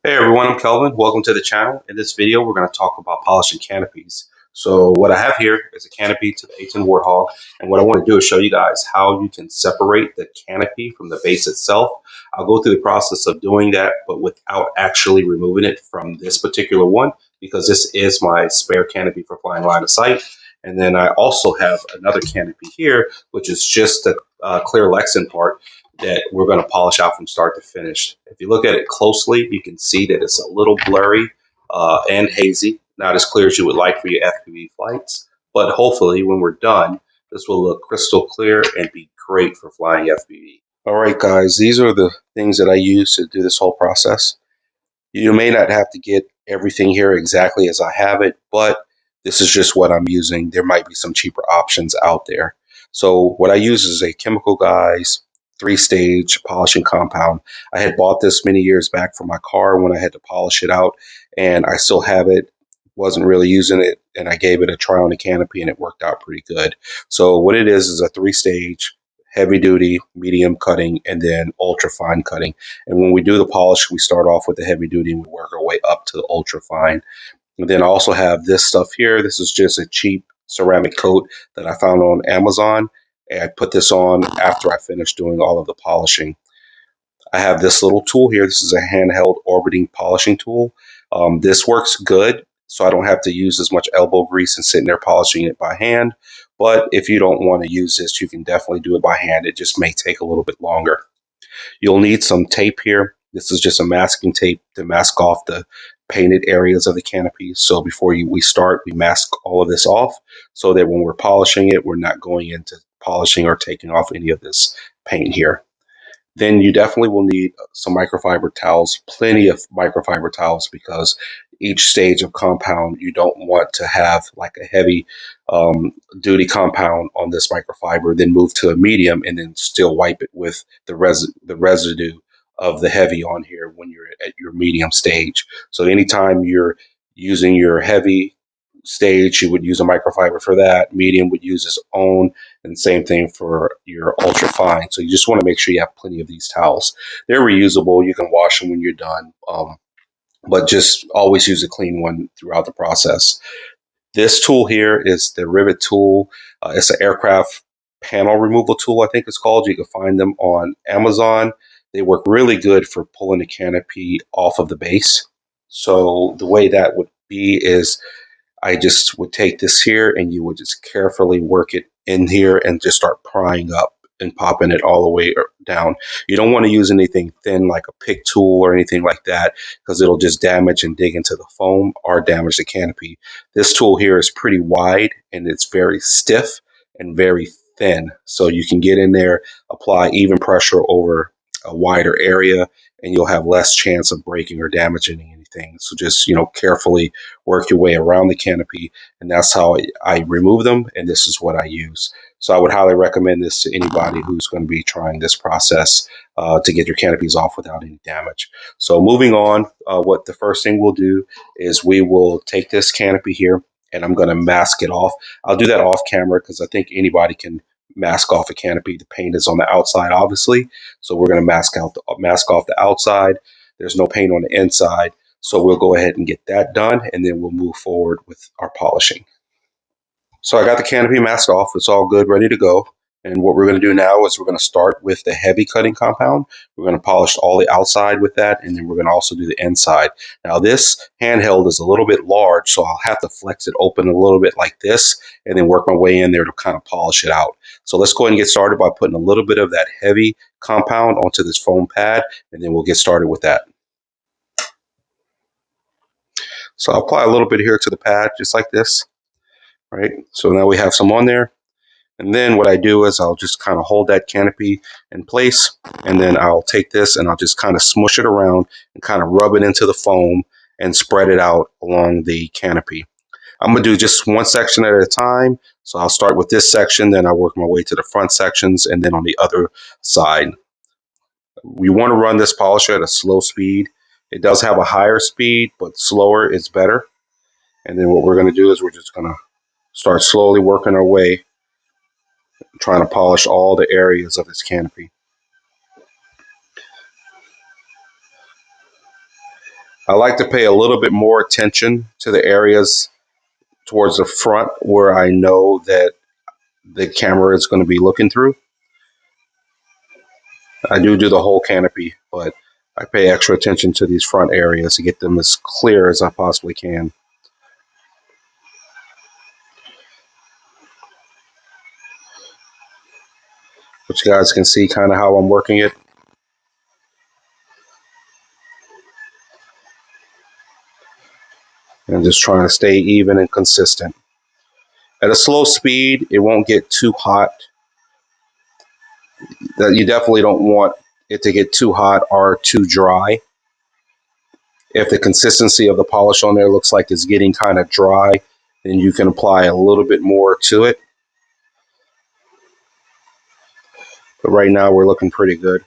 Hey everyone, I'm Kelvin. Welcome to the channel. In this video, we're going to talk about polishing canopies. So what I have here is a canopy to the 18 Warthog, and what I want to do is show you guys how you can separate the canopy from the base itself. I'll go through the process of doing that, but without actually removing it from this particular one, because this is my spare canopy for flying line of sight. And then I also have another canopy here, which is just the clear Lexan part that we're going to polish out from start to finish. If you look at it closely, you can see that it's a little blurry and hazy, not as clear as you would like for your FPV flights, but hopefully when we're done, this will look crystal clear and be great for flying FPV. All right, guys, these are the things that I use to do this whole process. You may not have to get everything here exactly as I have it, but this is just what I'm using. There might be some cheaper options out there. So what I use is a Chemical Guys 3-stage polishing compound. I had bought this many years back for my car when I had to polish it out, and I still have it. Wasn't really using it, and I gave it a try on the canopy, and it worked out pretty good. So what it is a 3-stage heavy duty, medium cutting, and then ultra fine cutting. And when we do the polish, we start off with the heavy duty and we work our way up to the ultra fine. And then I also have this stuff here. This is just a cheap ceramic coat that I found on Amazon. And I put this on after I finished doing all of the polishing. I have this little tool here. This is a handheld orbiting polishing tool. This works good, so I don't have to use as much elbow grease and sitting there polishing it by hand. But if you don't want to use this, you can definitely do it by hand. It just may take a little bit longer. You'll need some tape here. This is just a masking tape to mask off the painted areas of the canopy. So before we start, we mask all of this off so that when we're polishing it, we're not going into polishing or taking off any of this paint here. Then you definitely will need some microfiber towels, plenty of microfiber towels, because each stage of compound, you don't want to have like a heavy duty compound on this microfiber, then move to a medium and then still wipe it with the residue of the heavy on here when you're at your medium stage. So anytime you're using your heavy stage, you would use a microfiber for that. Medium would use its own, and same thing for your ultra fine. So you just want to make sure you have plenty of these towels. They're reusable. You can wash them when you're done, but just always use a clean one throughout the process. This tool here is the rivet tool. It's an aircraft panel removal tool, I think it's called. You can find them on Amazon. They work really good for pulling the canopy off of the base. So the way that would be is I just would take this here and you would just carefully work it in here and just start prying up and popping it all the way down. You don't want to use anything thin like a pick tool or anything like that, because it'll just damage and dig into the foam or damage the canopy. This tool here is pretty wide and it's very stiff and very thin. So you can get in there, apply even pressure over a wider area, and you'll have less chance of breaking or damaging anything. So just, carefully work your way around the canopy, and that's how I remove them, and this is what I use. So I would highly recommend this to anybody who's going to be trying this process to get your canopies off without any damage. So moving on, what the first thing we'll do is we will take this canopy here, and I'm going to mask it off. I'll do that off camera because I think anybody can mask off a canopy. The paint is on the outside, obviously, so we're going to mask off the outside. There's no paint on the inside, so we'll go ahead and get that done, and then we'll move forward with our polishing. So I got the canopy masked off. It's all good, ready to go. And what we're going to do now is we're going to start with the heavy cutting compound. We're going to polish all the outside with that, and then we're going to also do the inside. Now this handheld is a little bit large, so I'll have to flex it open a little bit like this and then work my way in there to kind of polish it out. So let's go ahead and get started by putting a little bit of that heavy compound onto this foam pad, and then we'll get started with that. So I'll apply a little bit here to the pad, just like this. Right, so now we have some on there. And then what I do is I'll just kind of hold that canopy in place, and then I'll take this and I'll just kind of smush it around and kind of rub it into the foam and spread it out along the canopy. I'm going to do just one section at a time. So I'll start with this section, then I'll work my way to the front sections, and then on the other side. We want to run this polisher at a slow speed. It does have a higher speed, but slower is better. And then what we're going to do is we're just going to start slowly working our way, trying to polish all the areas of this canopy. I like to pay a little bit more attention to the areas towards the front where I know that the camera is going to be looking through. I do the whole canopy, but I pay extra attention to these front areas to get them as clear as I possibly can. But you guys can see kind of how I'm working it. And just trying to stay even and consistent. At a slow speed, it won't get too hot. You definitely don't want it to get too hot or too dry. If the consistency of the polish on there looks like it's getting kind of dry, then you can apply a little bit more to it. But right now we're looking pretty good.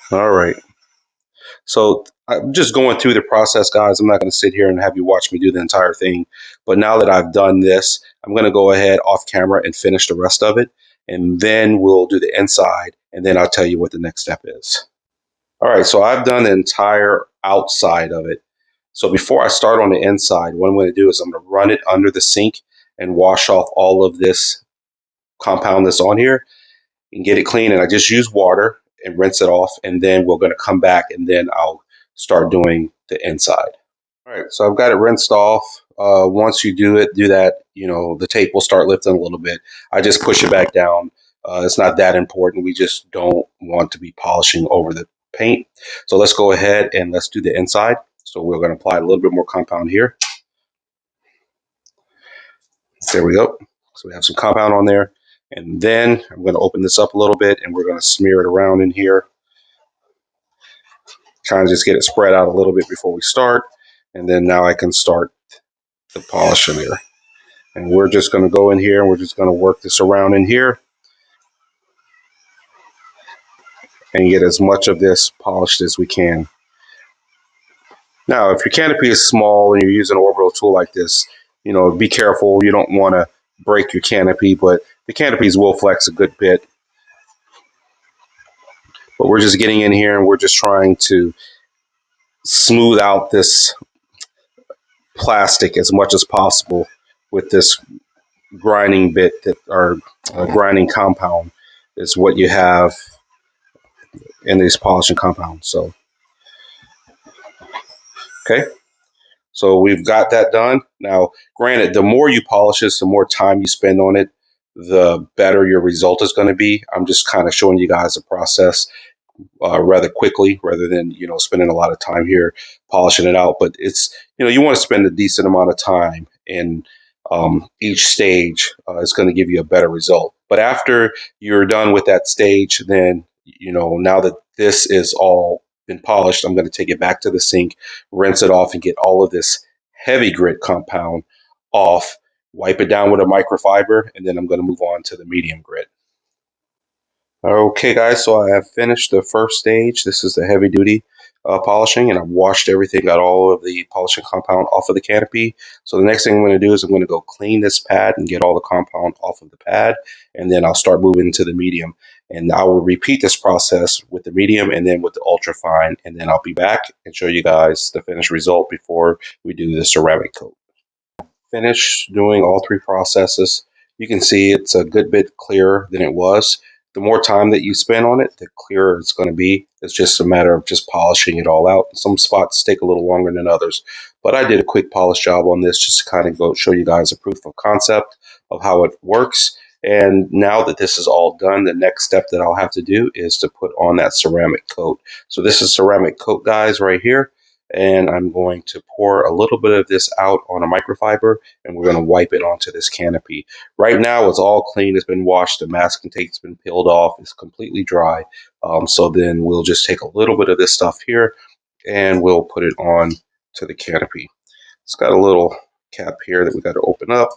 All right. So I'm just going through the process, guys. I'm not going to sit here and have you watch me do the entire thing. But now that I've done this, I'm going to go ahead off camera and finish the rest of it. And then we'll do the inside. And then I'll tell you what the next step is. All right. So I've done the entire outside of it. So before I start on the inside, what I'm going to do is I'm going to run it under the sink and wash off all of this compound that's on here and get it clean. And I just use water and rinse it off. And then we're going to come back and then I'll start doing the inside. All right, so I've got it rinsed off. Once you do that, the tape will start lifting a little bit. I just push it back down. It's not that important. We just don't want to be polishing over the paint. So let's go ahead and let's do the inside. So we're going to apply a little bit more compound here. There we go. So we have some compound on there. And then I'm going to open this up a little bit and we're going to smear it around in here. Kind of just get it spread out a little bit before we start. And then now I can start the polish in there. And we're just going to go in here and we're just going to work this around in here and get as much of this polished as we can. Now, if your canopy is small and you're using an orbital tool like this, be careful. You don't want to break your canopy, but the canopies will flex a good bit. But we're just getting in here and we're just trying to smooth out this plastic as much as possible with this grinding bit grinding compound is what you have in these polishing compounds. So, okay. So we've got that done. Now, granted, the more you polish this, the more time you spend on it, the better your result is going to be. I'm just kind of showing you guys the process rather quickly rather than, spending a lot of time here polishing it out. But it's, you want to spend a decent amount of time in each stage. It's going to give you a better result. But after you're done with that stage, then, now that this is all been polished, I'm going to take it back to the sink, rinse it off and get all of this heavy grit compound off, wipe it down with a microfiber, and then I'm going to move on to the medium grit. Okay, guys, so I have finished the first stage. This is the heavy duty polishing, and I've washed everything, got all of the polishing compound off of the canopy. So the next thing I'm going to do is I'm going to go clean this pad and get all the compound off of the pad, and then I'll start moving to the medium. And I will repeat this process with the medium and then with the ultra fine, and then I'll be back and show you guys the finished result before we do the ceramic coat. Finished doing all three processes. You can see it's a good bit clearer than it was. The more time that you spend on it, the clearer it's going to be. It's just a matter of just polishing it all out. Some spots take a little longer than others, but I did a quick polish job on this just to kind of go show you guys a proof of concept of how it works. And now that this is all done, the next step that I'll have to do is to put on that ceramic coat. So this is ceramic coat, guys, right here. And I'm going to pour a little bit of this out on a microfiber, and we're going to wipe it onto this canopy. Right now, it's all clean. It's been washed. The masking tape's been peeled off. It's completely dry. So then we'll just take a little bit of this stuff here, and we'll put it on to the canopy. It's got a little cap here that we got to open up.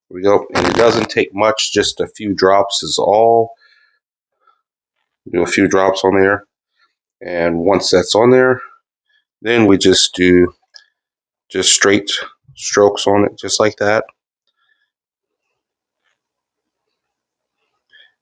Here we go. And it doesn't take much. Just a few drops is all. Do a few drops on there. And once that's on there, then we just do just straight strokes on it, just like that.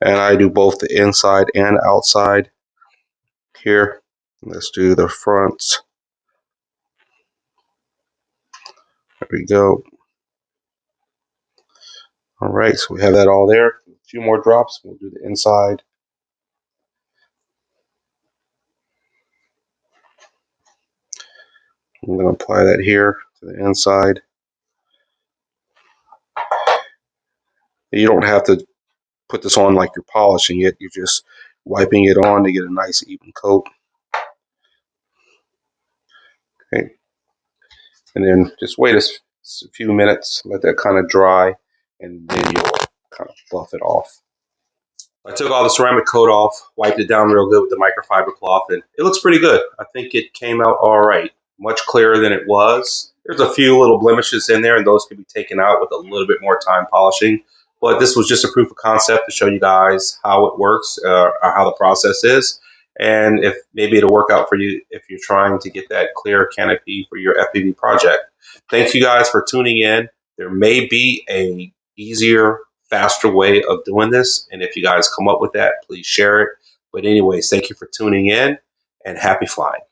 And I do both the inside and outside here. Let's do the fronts. There we go. All right, so we have that all there. A few more drops. We'll do the inside. I'm going to apply that here to the inside. You don't have to put this on like you're polishing it. You're just wiping it on to get a nice even coat. Okay. And then just wait a few minutes, let that kind of dry, and then you'll kind of buff it off. I took all the ceramic coat off, wiped it down real good with the microfiber cloth, and it looks pretty good. I think it came out all right. Much clearer than it was. There's a few little blemishes in there, and those could be taken out with a little bit more time polishing. But this was just a proof of concept to show you guys how it works, or how the process is. And if maybe it'll work out for you if you're trying to get that clear canopy for your FPV project. Thank you guys for tuning in. There may be a easier, faster way of doing this. And if you guys come up with that, please share it. But anyways, thank you for tuning in and happy flying.